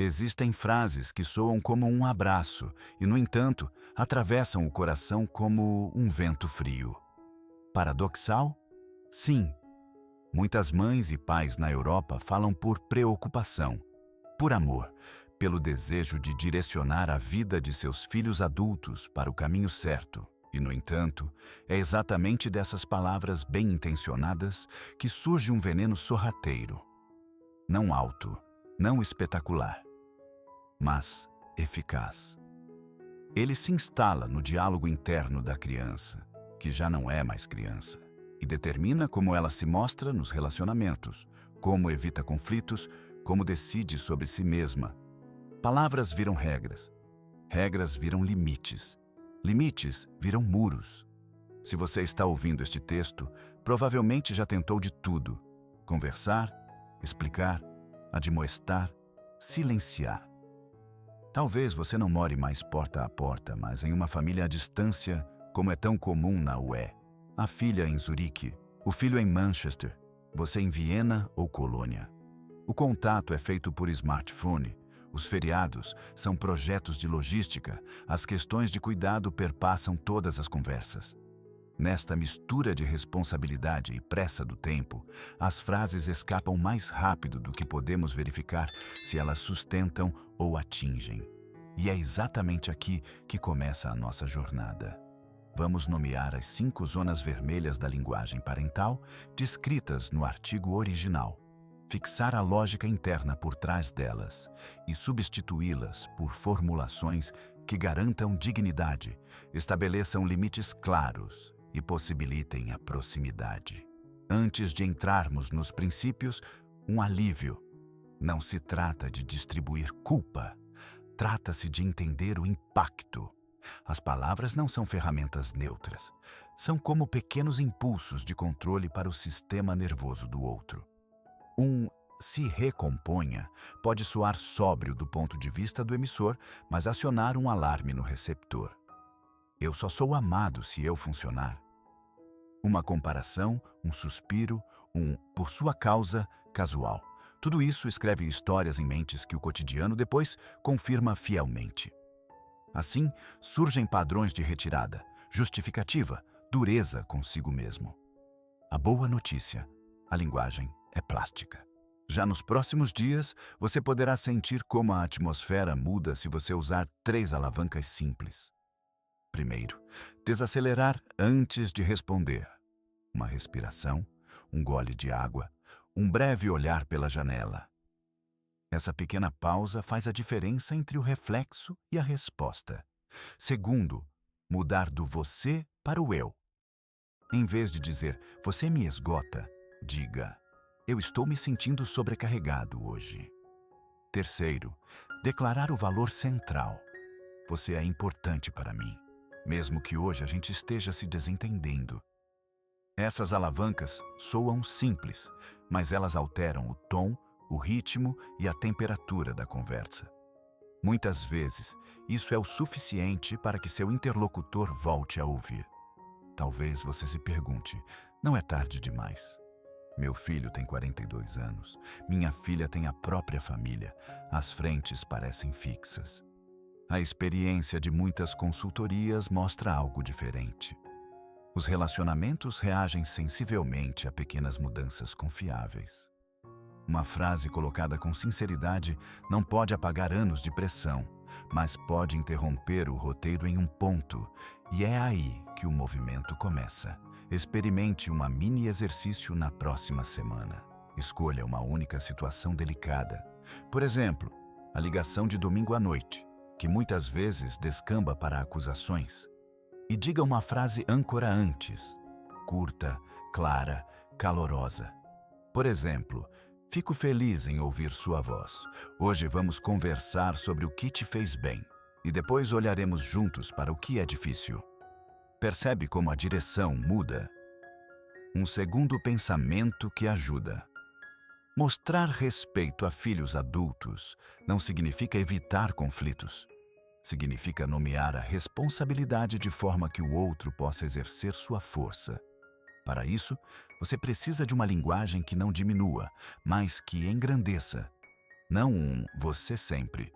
Existem frases que soam como um abraço e, no entanto, atravessam o coração como um vento frio. Paradoxal? Sim. Muitas mães e pais na Europa falam por preocupação, por amor, pelo desejo de direcionar a vida de seus filhos adultos para o caminho certo. E, no entanto, é exatamente dessas palavras bem-intencionadas que surge um veneno sorrateiro. Não alto, não espetacular, mas eficaz. Ele se instala no diálogo interno da criança, que já não é mais criança, e determina como ela se mostra nos relacionamentos, como evita conflitos, como decide sobre si mesma. Palavras viram regras, regras viram limites, limites viram muros. Se você está ouvindo este texto, provavelmente já tentou de tudo: conversar, explicar, admoestar, silenciar. Talvez você não more mais porta a porta, mas em uma família à distância, como é tão comum na UE. A filha em Zurique, o filho em Manchester, você em Viena ou Colônia. O contato é feito por smartphone, os feriados são projetos de logística, as questões de cuidado perpassam todas as conversas. Nesta mistura de responsabilidade e pressa do tempo, as frases escapam mais rápido do que podemos verificar se elas sustentam ou atingem. E é exatamente aqui que começa a nossa jornada. Vamos nomear as 5 zonas vermelhas da linguagem parental descritas no artigo original, fixar a lógica interna por trás delas e substituí-las por formulações que garantam dignidade, estabeleçam limites claros e possibilitem a proximidade. Antes de entrarmos nos princípios, um alívio. Não se trata de distribuir culpa, trata-se de entender o impacto. As palavras não são ferramentas neutras, são como pequenos impulsos de controle para o sistema nervoso do outro. Um se recomponha pode soar sóbrio do ponto de vista do emissor, mas acionar um alarme no receptor. Eu só sou amado se eu funcionar. Uma comparação, um suspiro, por sua causa, casual. Tudo isso escreve histórias em mentes que o cotidiano depois confirma fielmente. Assim, surgem padrões de retirada, justificativa, dureza consigo mesmo. A boa notícia: a linguagem é plástica. Já nos próximos dias, você poderá sentir como a atmosfera muda se você usar 3 alavancas simples. Primeiro, desacelerar antes de responder. Uma respiração, um gole de água, um breve olhar pela janela. Essa pequena pausa faz a diferença entre o reflexo e a resposta. Segundo, mudar do você para o eu. Em vez de dizer, você me esgota, diga, eu estou me sentindo sobrecarregado hoje. Terceiro, declarar o valor central. Você é importante para mim, mesmo que hoje a gente esteja se desentendendo. Essas alavancas soam simples, mas elas alteram o tom, o ritmo e a temperatura da conversa. Muitas vezes, isso é o suficiente para que seu interlocutor volte a ouvir. Talvez você se pergunte, não é tarde demais? Meu filho tem 42 anos, minha filha tem a própria família, as frentes parecem fixas. A experiência de muitas consultorias mostra algo diferente. Os relacionamentos reagem sensivelmente a pequenas mudanças confiáveis. Uma frase colocada com sinceridade não pode apagar anos de pressão, mas pode interromper o roteiro em um ponto, e é aí que o movimento começa. Experimente um mini exercício na próxima semana. Escolha uma única situação delicada. Por exemplo, a ligação de domingo à noite, que muitas vezes descamba para acusações. E diga uma frase âncora antes, curta, clara, calorosa. Por exemplo, fico feliz em ouvir sua voz. Hoje vamos conversar sobre o que te fez bem e depois olharemos juntos para o que é difícil. Percebe como a direção muda? Um segundo pensamento que ajuda. Mostrar respeito a filhos adultos não significa evitar conflitos. Significa nomear a responsabilidade de forma que o outro possa exercer sua força. Para isso, você precisa de uma linguagem que não diminua, mas que engrandeça. Não um você sempre,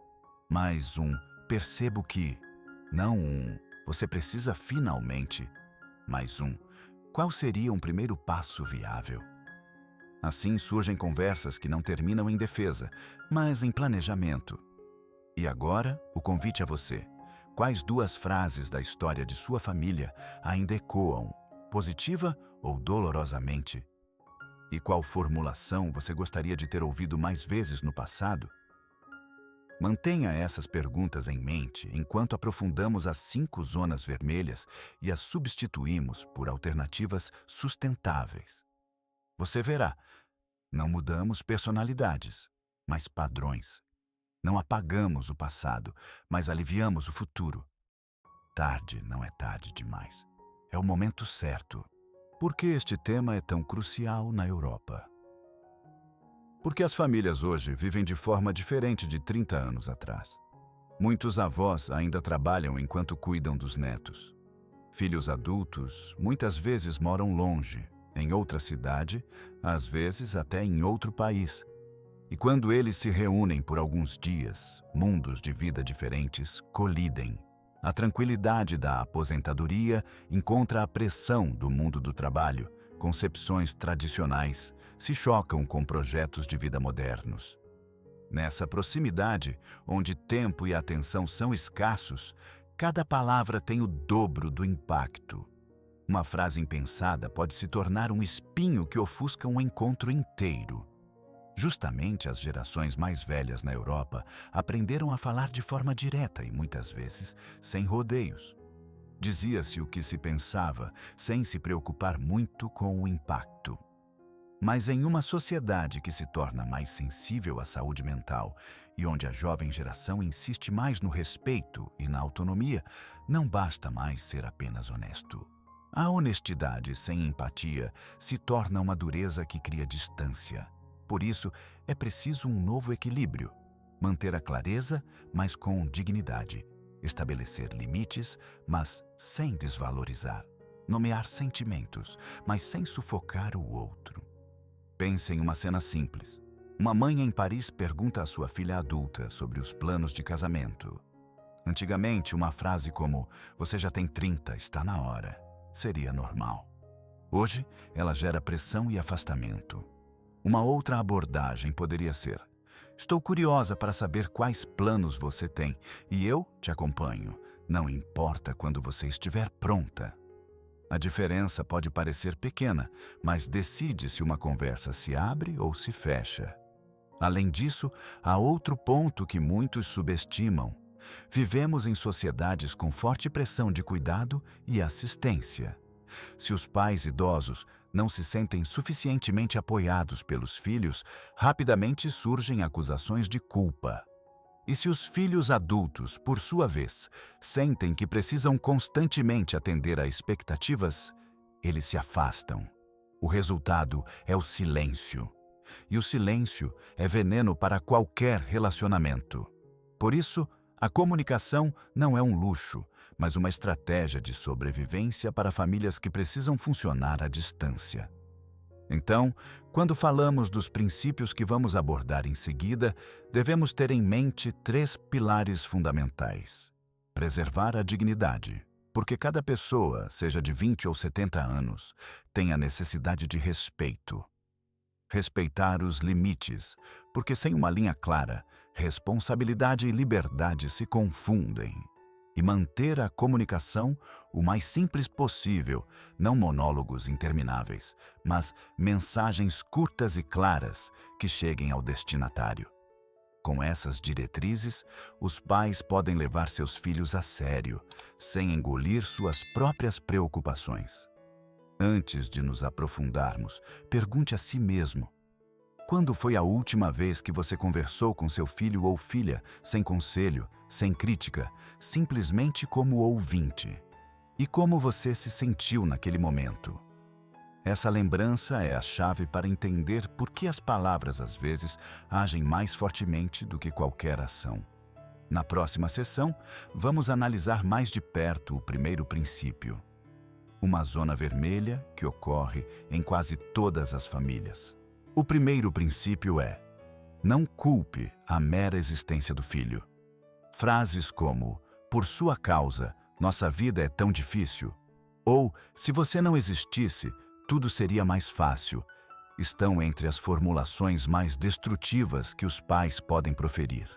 mas um percebo que. Não um você precisa finalmente, mas um qual seria um primeiro passo viável. Assim surgem conversas que não terminam em defesa, mas em planejamento. E agora, o convite a você. Quais duas frases da história de sua família ainda ecoam, positiva ou dolorosamente? E qual formulação você gostaria de ter ouvido mais vezes no passado? Mantenha essas perguntas em mente enquanto aprofundamos as 5 zonas vermelhas e as substituímos por alternativas sustentáveis. Você verá, não mudamos personalidades, mas padrões. Não apagamos o passado, mas aliviamos o futuro. Tarde não é tarde demais. É o momento certo. Por que este tema é tão crucial na Europa? Porque as famílias hoje vivem de forma diferente de 30 anos atrás. Muitos avós ainda trabalham enquanto cuidam dos netos. Filhos adultos muitas vezes moram longe, em outra cidade, às vezes até em outro país. E quando eles se reúnem por alguns dias, mundos de vida diferentes colidem. A tranquilidade da aposentadoria encontra a pressão do mundo do trabalho. Concepções tradicionais se chocam com projetos de vida modernos. Nessa proximidade, onde tempo e atenção são escassos, cada palavra tem o dobro do impacto. Uma frase impensada pode se tornar um espinho que ofusca um encontro inteiro. Justamente as gerações mais velhas na Europa aprenderam a falar de forma direta e, muitas vezes, sem rodeios. Dizia-se o que se pensava, sem se preocupar muito com o impacto. Mas em uma sociedade que se torna mais sensível à saúde mental e onde a jovem geração insiste mais no respeito e na autonomia, não basta mais ser apenas honesto. A honestidade sem empatia se torna uma dureza que cria distância. Por isso, é preciso um novo equilíbrio. Manter a clareza, mas com dignidade. Estabelecer limites, mas sem desvalorizar. Nomear sentimentos, mas sem sufocar o outro. Pense em uma cena simples. Uma mãe em Paris pergunta à sua filha adulta sobre os planos de casamento. Antigamente, uma frase como "Você já tem 30, está na hora", seria normal. Hoje, ela gera pressão e afastamento. Uma outra abordagem poderia ser: "Estou curiosa para saber quais planos você tem e eu te acompanho. Não importa quando você estiver pronta." A diferença pode parecer pequena, mas decide se uma conversa se abre ou se fecha. Além disso, há outro ponto que muitos subestimam. Vivemos em sociedades com forte pressão de cuidado e assistência. Se os pais idosos não se sentem suficientemente apoiados pelos filhos, rapidamente surgem acusações de culpa. E se os filhos adultos, por sua vez, sentem que precisam constantemente atender a expectativas, eles se afastam. O resultado é o silêncio. E o silêncio é veneno para qualquer relacionamento. Por isso, a comunicação não é um luxo, mas uma estratégia de sobrevivência para famílias que precisam funcionar à distância. Então, quando falamos dos princípios que vamos abordar em seguida, devemos ter em mente 3 pilares fundamentais. Preservar a dignidade, porque cada pessoa, seja de 20 ou 70 anos, tem a necessidade de respeito. Respeitar os limites, porque sem uma linha clara, responsabilidade e liberdade se confundem. E manter a comunicação o mais simples possível, não monólogos intermináveis, mas mensagens curtas e claras que cheguem ao destinatário. Com essas diretrizes, os pais podem levar seus filhos a sério, sem engolir suas próprias preocupações. Antes de nos aprofundarmos, pergunte a si mesmo: quando foi a última vez que você conversou com seu filho ou filha, sem conselho, sem crítica, simplesmente como ouvinte? E como você se sentiu naquele momento? Essa lembrança é a chave para entender por que as palavras às vezes agem mais fortemente do que qualquer ação. Na próxima sessão, vamos analisar mais de perto o primeiro princípio. Uma zona vermelha que ocorre em quase todas as famílias. O primeiro princípio é: Não culpe a mera existência do filho. Frases como, por sua causa, nossa vida é tão difícil, ou, se você não existisse, tudo seria mais fácil, estão entre as formulações mais destrutivas que os pais podem proferir.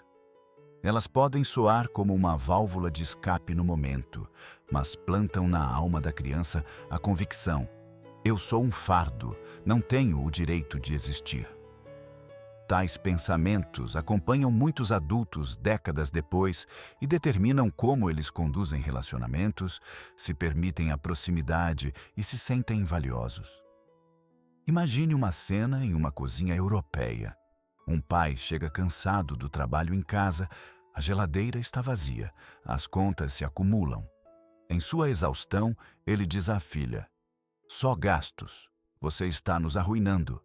Elas podem soar como uma válvula de escape no momento, mas plantam na alma da criança a convicção: eu sou um fardo, não tenho o direito de existir. Tais pensamentos acompanham muitos adultos décadas depois e determinam como eles conduzem relacionamentos, se permitem a proximidade e se sentem valiosos. Imagine uma cena em uma cozinha europeia. Um pai chega cansado do trabalho em casa, a geladeira está vazia, as contas se acumulam. Em sua exaustão, ele diz à filha: só gastos, você está nos arruinando.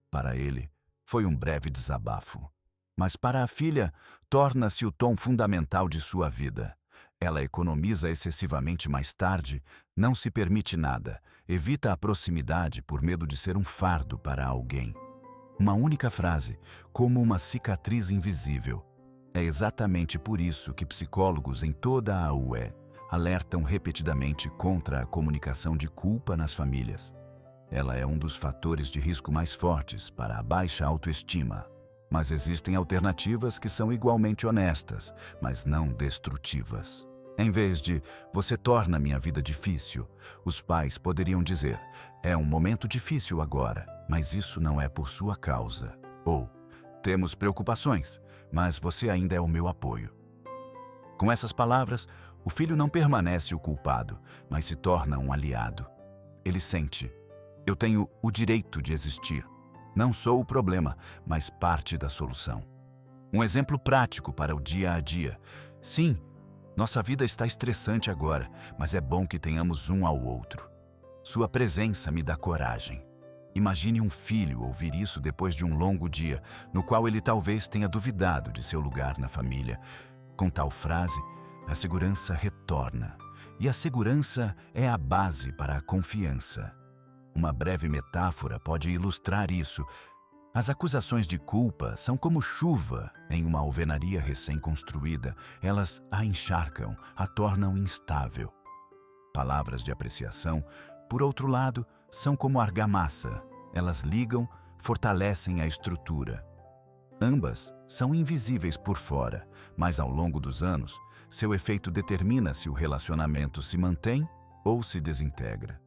Para ele, foi um breve desabafo. Mas para a filha, torna-se o tom fundamental de sua vida. Ela economiza excessivamente mais tarde, não se permite nada, evita a proximidade por medo de ser um fardo para alguém. Uma única frase, como uma cicatriz invisível. É exatamente por isso que psicólogos em toda a UE alertam repetidamente contra a comunicação de culpa nas famílias. Ela é um dos fatores de risco mais fortes para a baixa autoestima. Mas existem alternativas que são igualmente honestas, mas não destrutivas. Em vez de "você torna minha vida difícil", os pais poderiam dizer: "é um momento difícil agora, mas isso não é por sua causa." Ou "temos preocupações, mas você ainda é o meu apoio." Com essas palavras, o filho não permanece o culpado, mas se torna um aliado. Ele sente: eu tenho o direito de existir. Não sou o problema, mas parte da solução. Um exemplo prático para o dia a dia. Sim, nossa vida está estressante agora, mas é bom que tenhamos um ao outro. Sua presença me dá coragem. Imagine um filho ouvir isso depois de um longo dia, no qual ele talvez tenha duvidado de seu lugar na família. Com tal frase, a segurança retorna. E a segurança é a base para a confiança. Uma breve metáfora pode ilustrar isso. As acusações de culpa são como chuva em uma alvenaria recém-construída. Elas a encharcam, a tornam instável. Palavras de apreciação, por outro lado, são como argamassa. Elas ligam, fortalecem a estrutura. Ambas são invisíveis por fora, mas ao longo dos anos, seu efeito determina se o relacionamento se mantém ou se desintegra.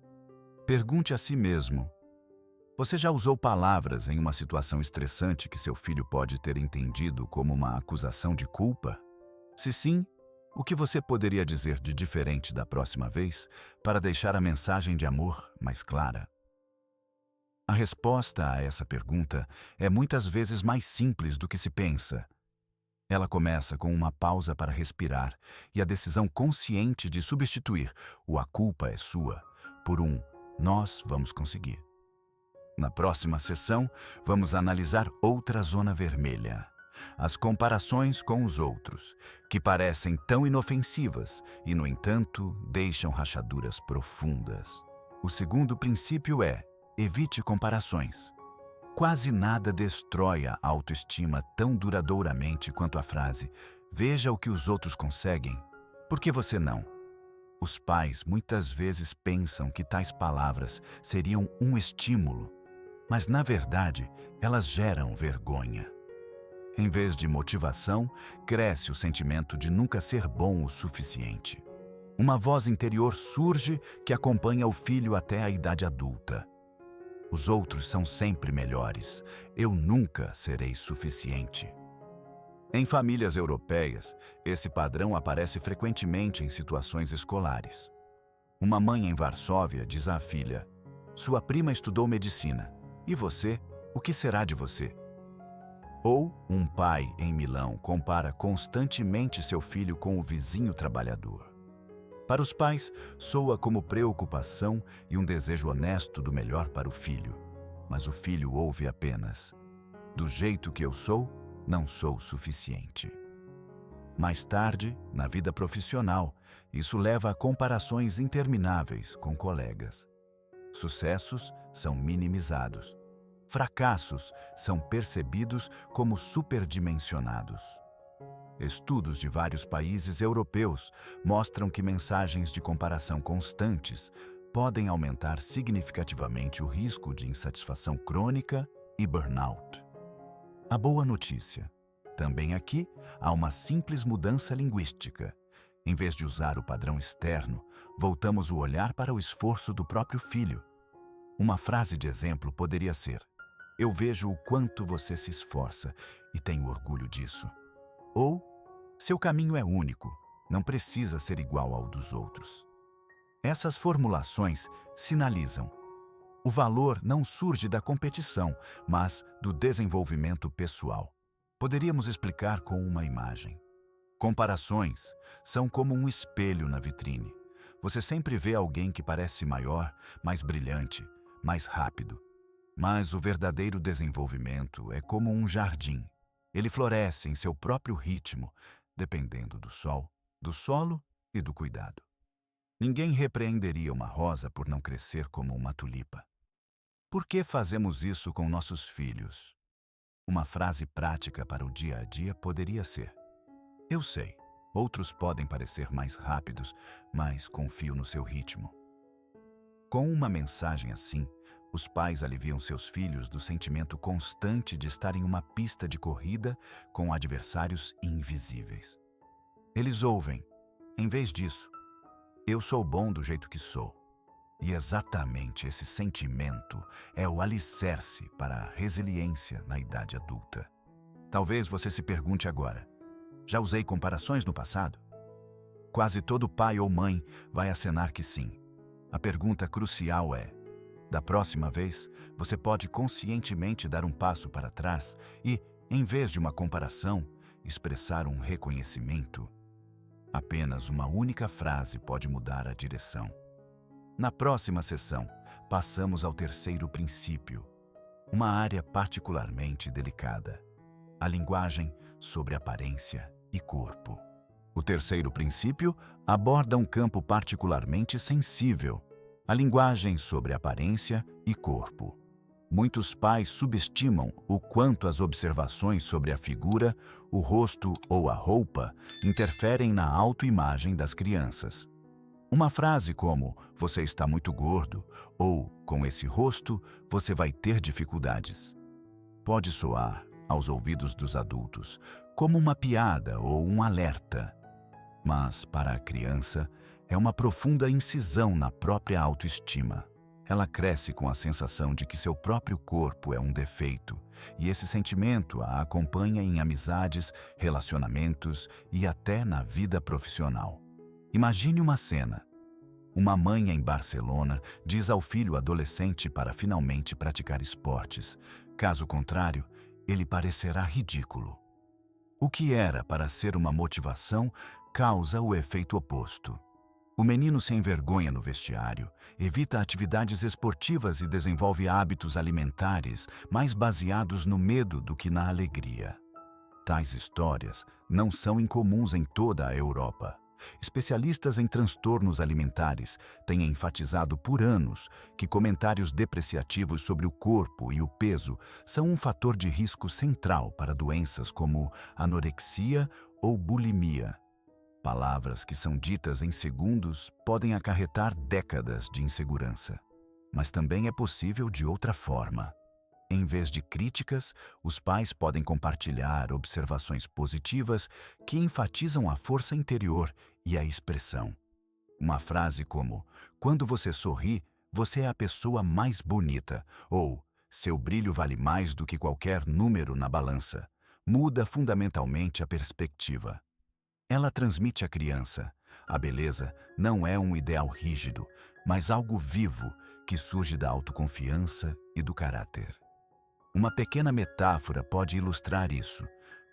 Pergunte a si mesmo: você já usou palavras em uma situação estressante que seu filho pode ter entendido como uma acusação de culpa? Se sim, o que você poderia dizer de diferente da próxima vez para deixar a mensagem de amor mais clara? A resposta a essa pergunta é muitas vezes mais simples do que se pensa. Ela começa com uma pausa para respirar e a decisão consciente de substituir o "a culpa é sua" por um "nós vamos conseguir." Na próxima sessão, vamos analisar outra zona vermelha: as comparações com os outros, que parecem tão inofensivas e, no entanto, deixam rachaduras profundas. O segundo princípio é: evite comparações. Quase nada destrói a autoestima tão duradouramente quanto a frase "veja o que os outros conseguem, por que você não?" Os pais muitas vezes pensam que tais palavras seriam um estímulo, mas na verdade elas geram vergonha. Em vez de motivação, cresce o sentimento de nunca ser bom o suficiente. Uma voz interior surge que acompanha o filho até a idade adulta. Os outros são sempre melhores. Eu nunca serei suficiente. Em famílias europeias, esse padrão aparece frequentemente em situações escolares. Uma mãe em Varsóvia diz à filha: "Sua prima estudou medicina. E você? O que será de você?" Ou um pai em Milão compara constantemente seu filho com o vizinho trabalhador. Para os pais, soa como preocupação e um desejo honesto do melhor para o filho. Mas o filho ouve apenas: "Do jeito que eu sou, não sou suficiente." Mais tarde, na vida profissional, isso leva a comparações intermináveis com colegas. Sucessos são minimizados. Fracassos são percebidos como superdimensionados. Estudos de vários países europeus mostram que mensagens de comparação constantes podem aumentar significativamente o risco de insatisfação crônica e burnout. A boa notícia: também aqui há uma simples mudança linguística. Em vez de usar o padrão externo, voltamos o olhar para o esforço do próprio filho. Uma frase de exemplo poderia ser: "Eu vejo o quanto você se esforça e tenho orgulho disso." Ou: "Seu caminho é único, não precisa ser igual ao dos outros." Essas formulações sinalizam: o valor não surge da competição, mas do desenvolvimento pessoal. Poderíamos explicar com uma imagem. Comparações são como um espelho na vitrine. Você sempre vê alguém que parece maior, mais brilhante, mais rápido. Mas o verdadeiro desenvolvimento é como um jardim. Ele floresce em seu próprio ritmo, dependendo do sol, do solo e do cuidado. Ninguém repreenderia uma rosa por não crescer como uma tulipa. Por que fazemos isso com nossos filhos? Uma frase prática para o dia a dia poderia ser: "Eu sei, outros podem parecer mais rápidos, mas confio no seu ritmo." Com uma mensagem assim, os pais aliviam seus filhos do sentimento constante de estar em uma pista de corrida com adversários invisíveis. Eles ouvem, em vez disso: "Eu sou bom do jeito que sou." E exatamente esse sentimento é o alicerce para a resiliência na idade adulta. Talvez você se pergunte agora: já usei comparações no passado? Quase todo pai ou mãe vai acenar que sim. A pergunta crucial é: da próxima vez, você pode conscientemente dar um passo para trás e, em vez de uma comparação, expressar um reconhecimento? Apenas uma única frase pode mudar a direção. Na próxima sessão, passamos ao terceiro princípio, uma área particularmente delicada: a linguagem sobre aparência e corpo. O terceiro princípio aborda um campo particularmente sensível: a linguagem sobre aparência e corpo. Muitos pais subestimam o quanto as observações sobre a figura, o rosto ou a roupa interferem na autoimagem das crianças. Uma frase como "você está muito gordo" ou "com esse rosto, você vai ter dificuldades" pode soar, aos ouvidos dos adultos, como uma piada ou um alerta. Mas, para a criança, é uma profunda incisão na própria autoestima. Ela cresce com a sensação de que seu próprio corpo é um defeito, e esse sentimento a acompanha em amizades, relacionamentos e até na vida profissional. Imagine uma cena. Uma mãe em Barcelona diz ao filho adolescente para finalmente praticar esportes. Caso contrário, ele parecerá ridículo. O que era para ser uma motivação causa o efeito oposto. O menino se envergonha no vestiário, evita atividades esportivas e desenvolve hábitos alimentares mais baseados no medo do que na alegria. Tais histórias não são incomuns em toda a Europa. Especialistas em transtornos alimentares têm enfatizado por anos que comentários depreciativos sobre o corpo e o peso são um fator de risco central para doenças como anorexia ou bulimia. Palavras que são ditas em segundos podem acarretar décadas de insegurança. Mas também é possível de outra forma. Em vez de críticas, os pais podem compartilhar observações positivas que enfatizam a força interior e a expressão. Uma frase como: "Quando você sorri, você é a pessoa mais bonita", ou "Seu brilho vale mais do que qualquer número na balança", muda fundamentalmente a perspectiva. Ela transmite à criança: a beleza não é um ideal rígido, mas algo vivo que surge da autoconfiança e do caráter. Uma pequena metáfora pode ilustrar isso.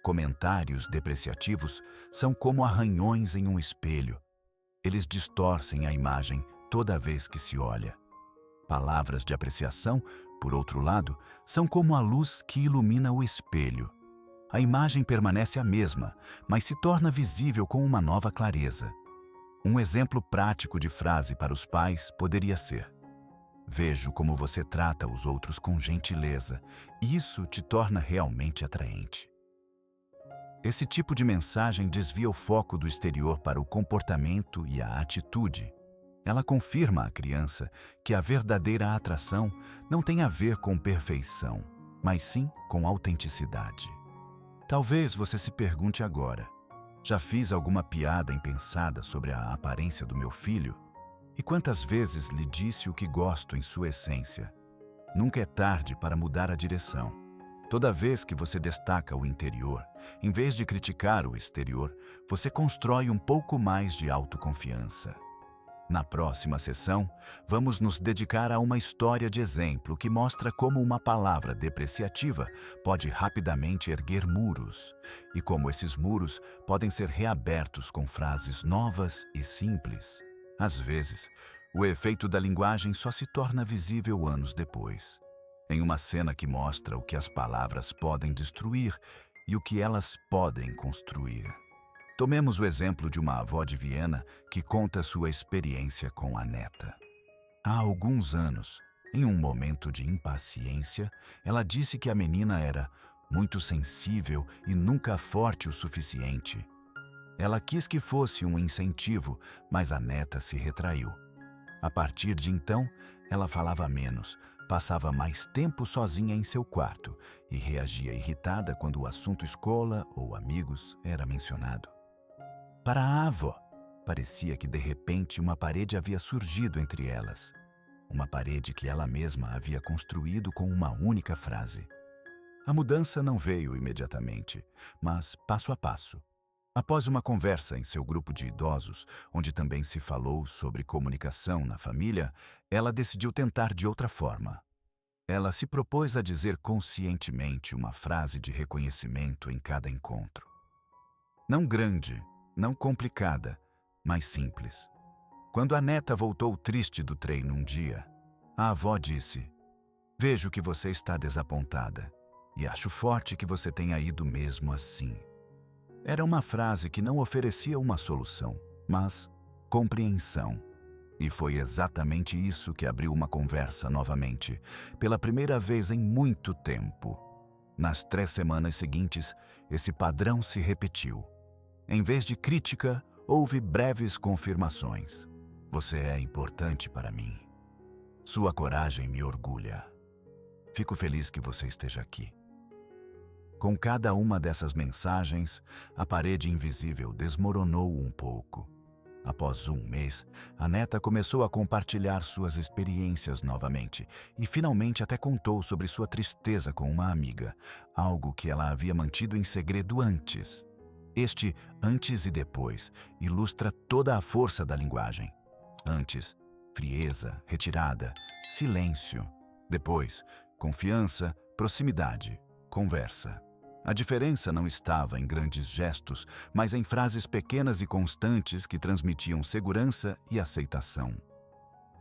Comentários depreciativos são como arranhões em um espelho. Eles distorcem a imagem toda vez que se olha. Palavras de apreciação, por outro lado, são como a luz que ilumina o espelho. A imagem permanece a mesma, mas se torna visível com uma nova clareza. Um exemplo prático de frase para os pais poderia ser: Vejo como você trata os outros com gentileza, e isso te torna realmente atraente. Esse tipo de mensagem desvia o foco do exterior para o comportamento e a atitude. Ela confirma à criança que a verdadeira atração não tem a ver com perfeição, mas sim com autenticidade. Talvez você se pergunte agora: já fiz alguma piada impensada sobre a aparência do meu filho? E quantas vezes lhe disse o que gosto em sua essência? Nunca é tarde para mudar a direção. Toda vez que você destaca o interior, em vez de criticar o exterior, você constrói um pouco mais de autoconfiança. Na próxima sessão, vamos nos dedicar a uma história de exemplo que mostra como uma palavra depreciativa pode rapidamente erguer muros e como esses muros podem ser reabertos com frases novas e simples. Às vezes, o efeito da linguagem só se torna visível anos depois, em uma cena que mostra o que as palavras podem destruir e o que elas podem construir. Tomemos o exemplo de uma avó de Viena que conta sua experiência com a neta. Há alguns anos, em um momento de impaciência, ela disse que a menina era muito sensível e nunca forte o suficiente. Ela quis que fosse um incentivo, mas a neta se retraiu. A partir de então, ela falava menos, passava mais tempo sozinha em seu quarto e reagia irritada quando o assunto escola ou amigos era mencionado. Para a avó, parecia que de repente uma parede havia surgido entre elas. Uma parede que ela mesma havia construído com uma única frase. A mudança não veio imediatamente, mas passo a passo. Após uma conversa em seu grupo de idosos, onde também se falou sobre comunicação na família, ela decidiu tentar de outra forma. Ela se propôs a dizer conscientemente uma frase de reconhecimento em cada encontro. Não grande, não complicada, mas simples. Quando a neta voltou triste do treino um dia, a avó disse: "Vejo que você está desapontada e acho forte que você tenha ido mesmo assim." Era uma frase que não oferecia uma solução, mas compreensão. E foi exatamente isso que abriu uma conversa novamente, pela primeira vez em muito tempo. Nas 3 semanas seguintes, esse padrão se repetiu. Em vez de crítica, houve breves confirmações. Você é importante para mim. Sua coragem me orgulha. Fico feliz que você esteja aqui. Com cada uma dessas mensagens, a parede invisível desmoronou um pouco. Após um mês, a neta começou a compartilhar suas experiências novamente e finalmente até contou sobre sua tristeza com uma amiga, algo que ela havia mantido em segredo antes. Este antes e depois ilustra toda a força da linguagem. Antes, frieza, retirada, silêncio. Depois, confiança, proximidade, conversa. A diferença não estava em grandes gestos, mas em frases pequenas e constantes que transmitiam segurança e aceitação.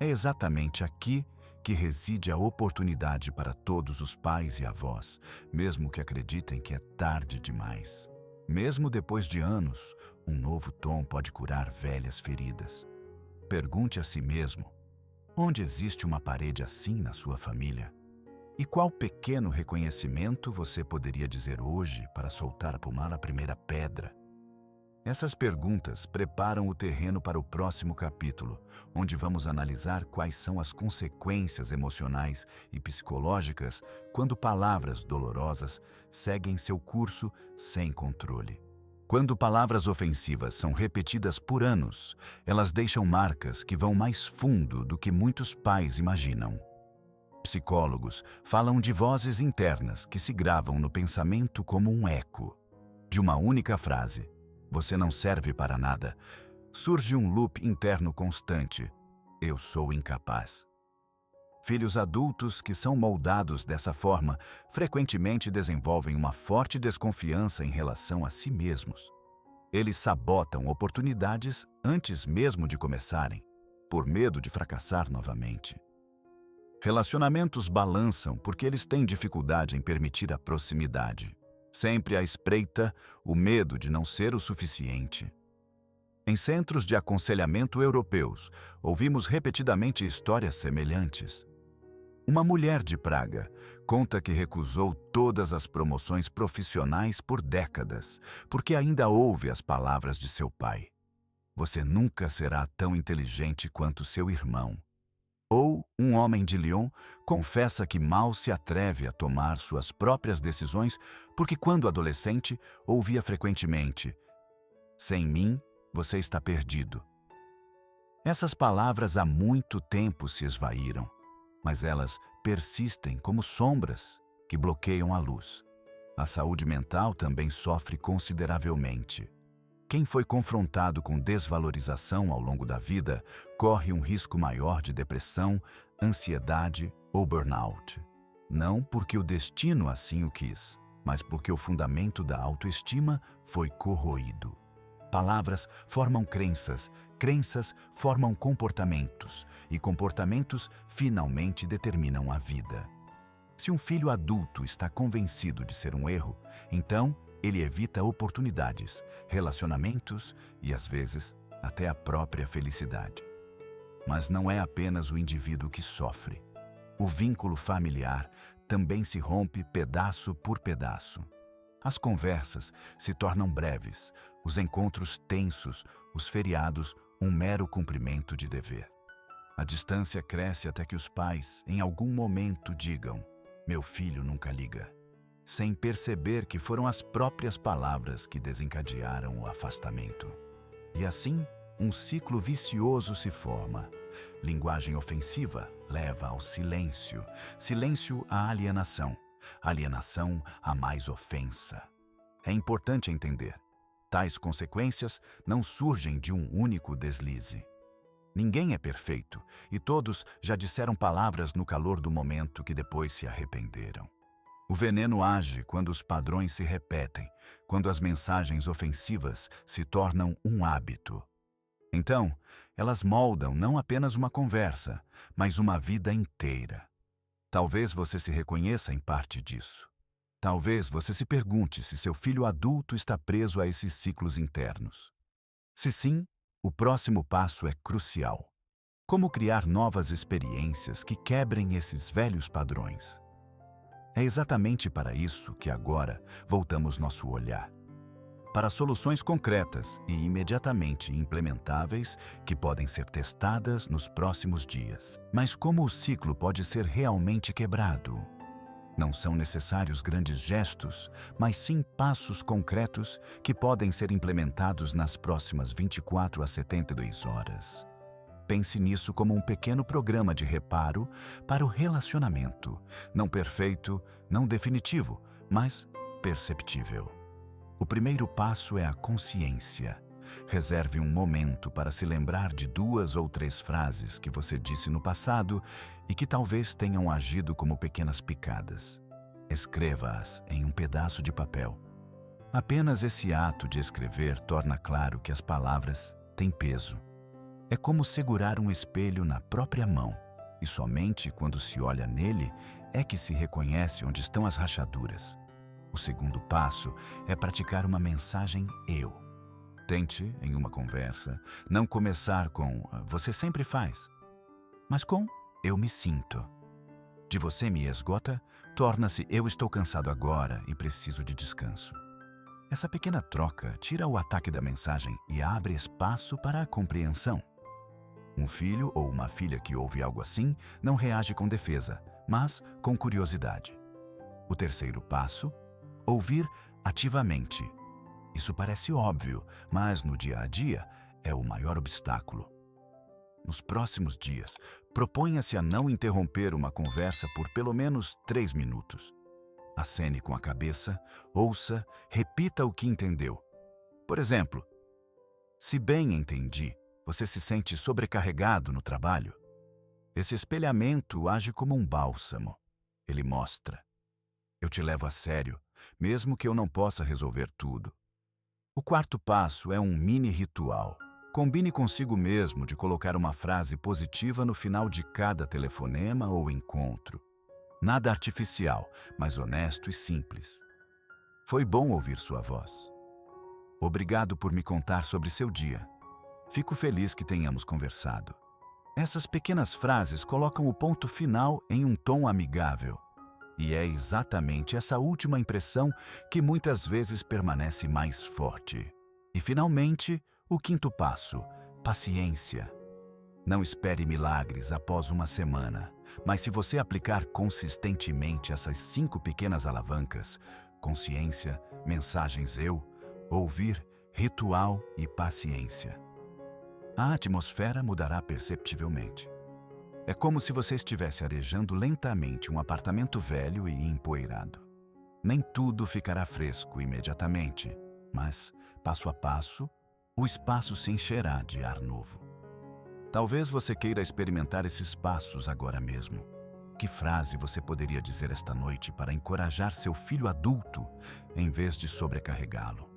É exatamente aqui que reside a oportunidade para todos os pais e avós, mesmo que acreditem que é tarde demais. Mesmo depois de anos, um novo tom pode curar velhas feridas. Pergunte a si mesmo: onde existe uma parede assim na sua família? E qual pequeno reconhecimento você poderia dizer hoje para soltar para o mar a primeira pedra? Essas perguntas preparam o terreno para o próximo capítulo, onde vamos analisar quais são as consequências emocionais e psicológicas quando palavras dolorosas seguem seu curso sem controle. Quando palavras ofensivas são repetidas por anos, elas deixam marcas que vão mais fundo do que muitos pais imaginam. Psicólogos falam de vozes internas que se gravam no pensamento como um eco. De uma única frase: "Você não serve para nada", surge um loop interno constante: "Eu sou incapaz." Filhos adultos que são moldados dessa forma frequentemente desenvolvem uma forte desconfiança em relação a si mesmos. Eles sabotam oportunidades antes mesmo de começarem, por medo de fracassar novamente. Relacionamentos balançam porque eles têm dificuldade em permitir a proximidade. Sempre à espreita, o medo de não ser o suficiente. Em centros de aconselhamento europeus, ouvimos repetidamente histórias semelhantes. Uma mulher de Praga conta que recusou todas as promoções profissionais por décadas, porque ainda ouve as palavras de seu pai. Você nunca será tão inteligente quanto seu irmão. Ou um homem de Lyon confessa que mal se atreve a tomar suas próprias decisões porque, quando adolescente, ouvia frequentemente: "Sem mim, você está perdido." Essas palavras há muito tempo se esvaíram, mas elas persistem como sombras que bloqueiam a luz. A saúde mental também sofre consideravelmente. Quem foi confrontado com desvalorização ao longo da vida corre um risco maior de depressão, ansiedade ou burnout. Não porque o destino assim o quis, mas porque o fundamento da autoestima foi corroído. Palavras formam crenças, crenças formam comportamentos, e comportamentos finalmente determinam a vida. Se um filho adulto está convencido de ser um erro, então ele evita oportunidades, relacionamentos e, às vezes, até a própria felicidade. Mas não é apenas o indivíduo que sofre. O vínculo familiar também se rompe pedaço por pedaço. As conversas se tornam breves, os encontros tensos, os feriados um mero cumprimento de dever. A distância cresce até que os pais, em algum momento, digam: "Meu filho nunca liga", sem perceber que foram as próprias palavras que desencadearam o afastamento. E assim, um ciclo vicioso se forma. Linguagem ofensiva leva ao silêncio, silêncio à alienação, alienação a mais ofensa. É importante entender: tais consequências não surgem de um único deslize. Ninguém é perfeito e todos já disseram palavras no calor do momento que depois se arrependeram. O veneno age quando os padrões se repetem, quando as mensagens ofensivas se tornam um hábito. Então, elas moldam não apenas uma conversa, mas uma vida inteira. Talvez você se reconheça em parte disso. Talvez você se pergunte se seu filho adulto está preso a esses ciclos internos. Se sim, o próximo passo é crucial. Como criar novas experiências que quebrem esses velhos padrões? É exatamente para isso que agora voltamos nosso olhar. Para soluções concretas e imediatamente implementáveis que podem ser testadas nos próximos dias. Mas como o ciclo pode ser realmente quebrado? Não são necessários grandes gestos, mas sim passos concretos que podem ser implementados nas próximas 24 a 72 horas. Pense nisso como um pequeno programa de reparo para o relacionamento, não perfeito, não definitivo, mas perceptível. O primeiro passo é a consciência. Reserve um momento para se lembrar de 2 ou 3 frases que você disse no passado e que talvez tenham agido como pequenas picadas. Escreva-as em um pedaço de papel. Apenas esse ato de escrever torna claro que as palavras têm peso. É como segurar um espelho na própria mão, e somente quando se olha nele é que se reconhece onde estão as rachaduras. O segundo passo é praticar uma mensagem eu. Tente, em uma conversa, não começar com "você sempre faz", mas com "eu me sinto". De "você me esgota", torna-se "eu estou cansado agora e preciso de descanso". Essa pequena troca tira o ataque da mensagem e abre espaço para a compreensão. Um filho ou uma filha que ouve algo assim não reage com defesa, mas com curiosidade. O terceiro passo: ouvir ativamente. Isso parece óbvio, mas no dia a dia é o maior obstáculo. Nos próximos dias, proponha-se a não interromper uma conversa por pelo menos 3 minutos. Acene com a cabeça, ouça, repita o que entendeu. Por exemplo: "Se bem entendi, você se sente sobrecarregado no trabalho?" Esse espelhamento age como um bálsamo. Ele mostra: "Eu te levo a sério, mesmo que eu não possa resolver tudo." O quarto passo é um mini ritual. Combine consigo mesmo de colocar uma frase positiva no final de cada telefonema ou encontro. Nada artificial, mas honesto e simples. "Foi bom ouvir sua voz. Obrigado por me contar sobre seu dia. Fico feliz que tenhamos conversado." Essas pequenas frases colocam o ponto final em um tom amigável. E é exatamente essa última impressão que muitas vezes permanece mais forte. E, finalmente, o quinto passo: paciência. Não espere milagres após uma semana, mas se você aplicar consistentemente essas 5 pequenas alavancas: consciência, mensagens eu, ouvir, ritual e paciência, a atmosfera mudará perceptivelmente. É como se você estivesse arejando lentamente um apartamento velho e empoeirado. Nem tudo ficará fresco imediatamente, mas, passo a passo, o espaço se encherá de ar novo. Talvez você queira experimentar esses passos agora mesmo. Que frase você poderia dizer esta noite para encorajar seu filho adulto em vez de sobrecarregá-lo?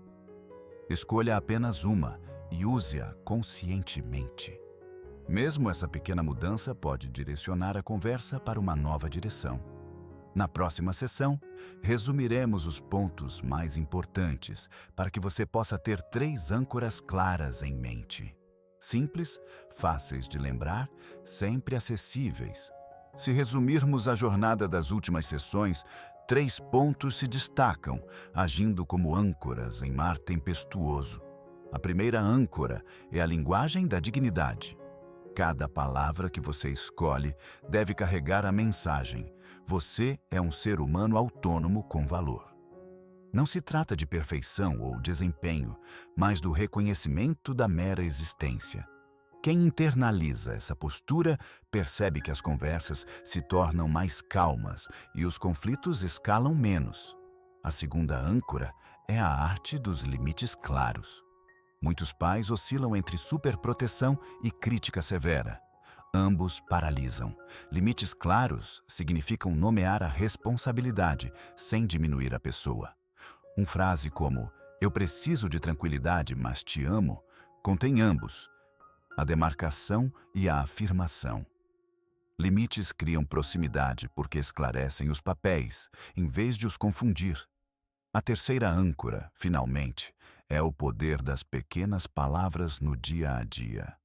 Escolha apenas uma e use-a conscientemente. Mesmo essa pequena mudança pode direcionar a conversa para uma nova direção. Na próxima sessão, resumiremos os pontos mais importantes para que você possa ter 3 âncoras claras em mente. Simples, fáceis de lembrar, sempre acessíveis. Se resumirmos a jornada das últimas sessões, 3 pontos se destacam, agindo como âncoras em mar tempestuoso. A primeira âncora é a linguagem da dignidade. Cada palavra que você escolhe deve carregar a mensagem: você é um ser humano autônomo com valor. Não se trata de perfeição ou desempenho, mas do reconhecimento da mera existência. Quem internaliza essa postura percebe que as conversas se tornam mais calmas e os conflitos escalam menos. A segunda âncora é a arte dos limites claros. Muitos pais oscilam entre superproteção e crítica severa. Ambos paralisam. Limites claros significam nomear a responsabilidade sem diminuir a pessoa. Uma frase como "eu preciso de tranquilidade, mas te amo" contém ambos, a demarcação e a afirmação. Limites criam proximidade porque esclarecem os papéis, em vez de os confundir. A terceira âncora, finalmente, é o poder das pequenas palavras no dia a dia.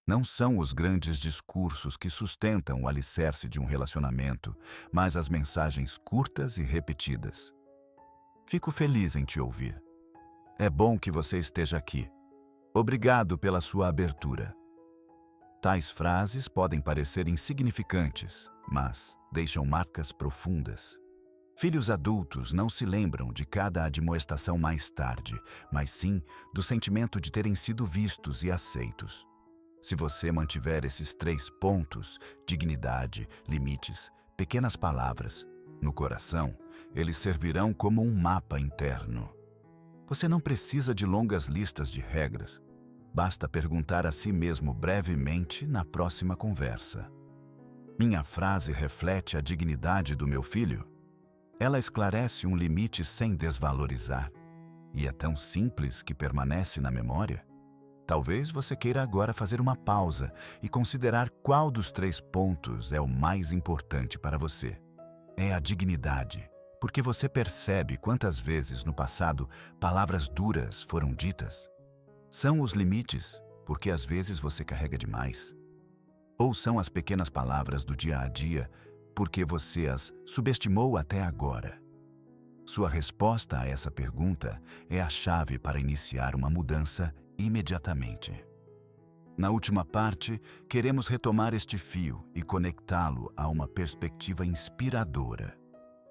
Não são os grandes discursos que sustentam o alicerce de um relacionamento, mas as mensagens curtas e repetidas. Fico feliz em te ouvir. É bom que você esteja aqui. Obrigado pela sua abertura. Tais frases podem parecer insignificantes, mas deixam marcas profundas. Filhos adultos não se lembram de cada admoestação mais tarde, mas sim do sentimento de terem sido vistos e aceitos. Se você mantiver esses 3 pontos, dignidade, limites, pequenas palavras, no coração, eles servirão como um mapa interno. Você não precisa de longas listas de regras. Basta perguntar a si mesmo brevemente na próxima conversa: minha frase reflete a dignidade do meu filho? Ela esclarece um limite sem desvalorizar. E é tão simples que permanece na memória? Talvez você queira agora fazer uma pausa e considerar qual dos 3 pontos é o mais importante para você. É a dignidade, porque você percebe quantas vezes no passado palavras duras foram ditas. São os limites, porque às vezes você carrega demais. Ou são as pequenas palavras do dia a dia, porque você as subestimou até agora? Sua resposta a essa pergunta é a chave para iniciar uma mudança imediatamente. Na última parte, queremos retomar este fio e conectá-lo a uma perspectiva inspiradora.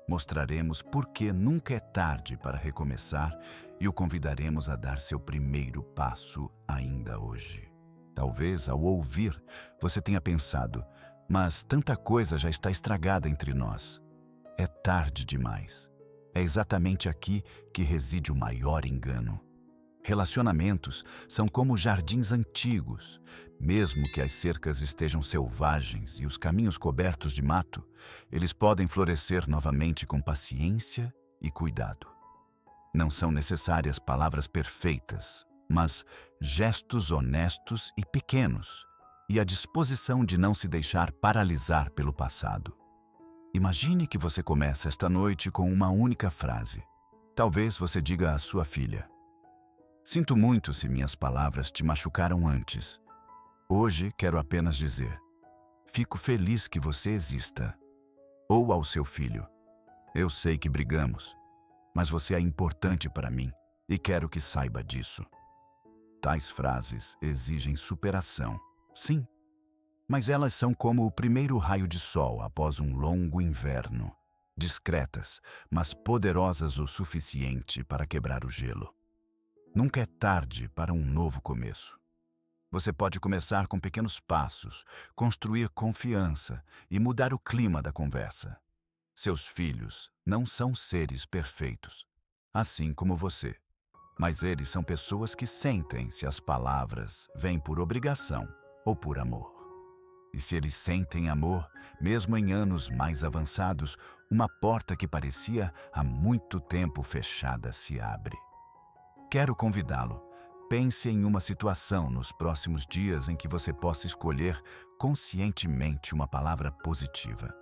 Mostraremos por que nunca é tarde para recomeçar e o convidaremos a dar seu primeiro passo ainda hoje. Talvez, ao ouvir, você tenha pensado: mas tanta coisa já está estragada entre nós. É tarde demais. É exatamente aqui que reside o maior engano. Relacionamentos são como jardins antigos. Mesmo que as cercas estejam selvagens e os caminhos cobertos de mato, eles podem florescer novamente com paciência e cuidado. Não são necessárias palavras perfeitas, mas gestos honestos e pequenos, e a disposição de não se deixar paralisar pelo passado. Imagine que você começa esta noite com uma única frase. Talvez você diga à sua filha: sinto muito se minhas palavras te machucaram antes. Hoje quero apenas dizer: fico feliz que você exista. Ou ao seu filho: eu sei que brigamos, mas você é importante para mim e quero que saiba disso. Tais frases exigem superação, sim, mas elas são como o primeiro raio de sol após um longo inverno, discretas, mas poderosas o suficiente para quebrar o gelo. Nunca é tarde para um novo começo. Você pode começar com pequenos passos, construir confiança e mudar o clima da conversa. Seus filhos não são seres perfeitos, assim como você, mas eles são pessoas que sentem se as palavras vêm por obrigação ou por amor. E se eles sentem amor, mesmo em anos mais avançados, uma porta que parecia há muito tempo fechada se abre. Quero convidá-lo. Pense em uma situação nos próximos dias em que você possa escolher conscientemente uma palavra positiva.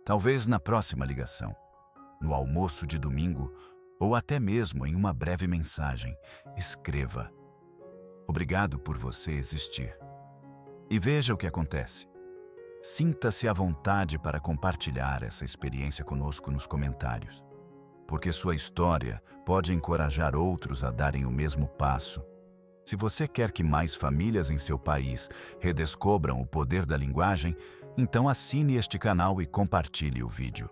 Talvez na próxima ligação, no almoço de domingo ou até mesmo em uma breve mensagem. Escreva: obrigado por você existir. E veja o que acontece. Sinta-se à vontade para compartilhar essa experiência conosco nos comentários, porque sua história pode encorajar outros a darem o mesmo passo. Se você quer que mais famílias em seu país redescobram o poder da linguagem, então assine este canal e compartilhe o vídeo.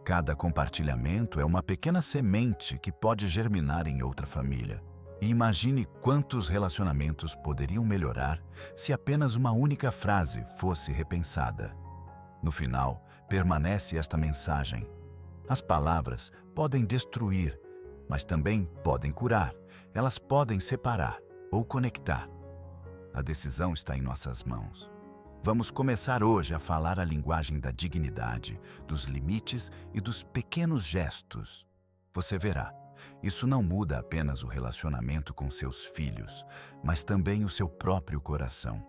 Cada compartilhamento é uma pequena semente que pode germinar em outra família. E imagine quantos relacionamentos poderiam melhorar se apenas uma única frase fosse repensada. No final, permanece esta mensagem: as palavras podem destruir, mas também podem curar. Elas podem separar ou conectar. A decisão está em nossas mãos. Vamos começar hoje a falar a linguagem da dignidade, dos limites e dos pequenos gestos. Você verá, isso não muda apenas o relacionamento com seus filhos, mas também o seu próprio coração.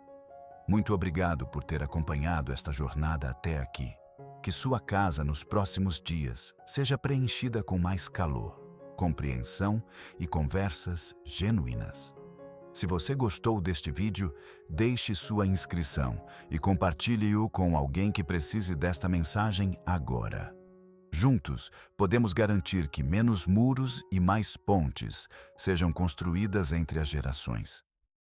Muito obrigado por ter acompanhado esta jornada até aqui. Que sua casa nos próximos dias seja preenchida com mais calor, compreensão e conversas genuínas. Se você gostou deste vídeo, deixe sua inscrição e compartilhe-o com alguém que precise desta mensagem agora. Juntos, podemos garantir que menos muros e mais pontes sejam construídas entre as gerações.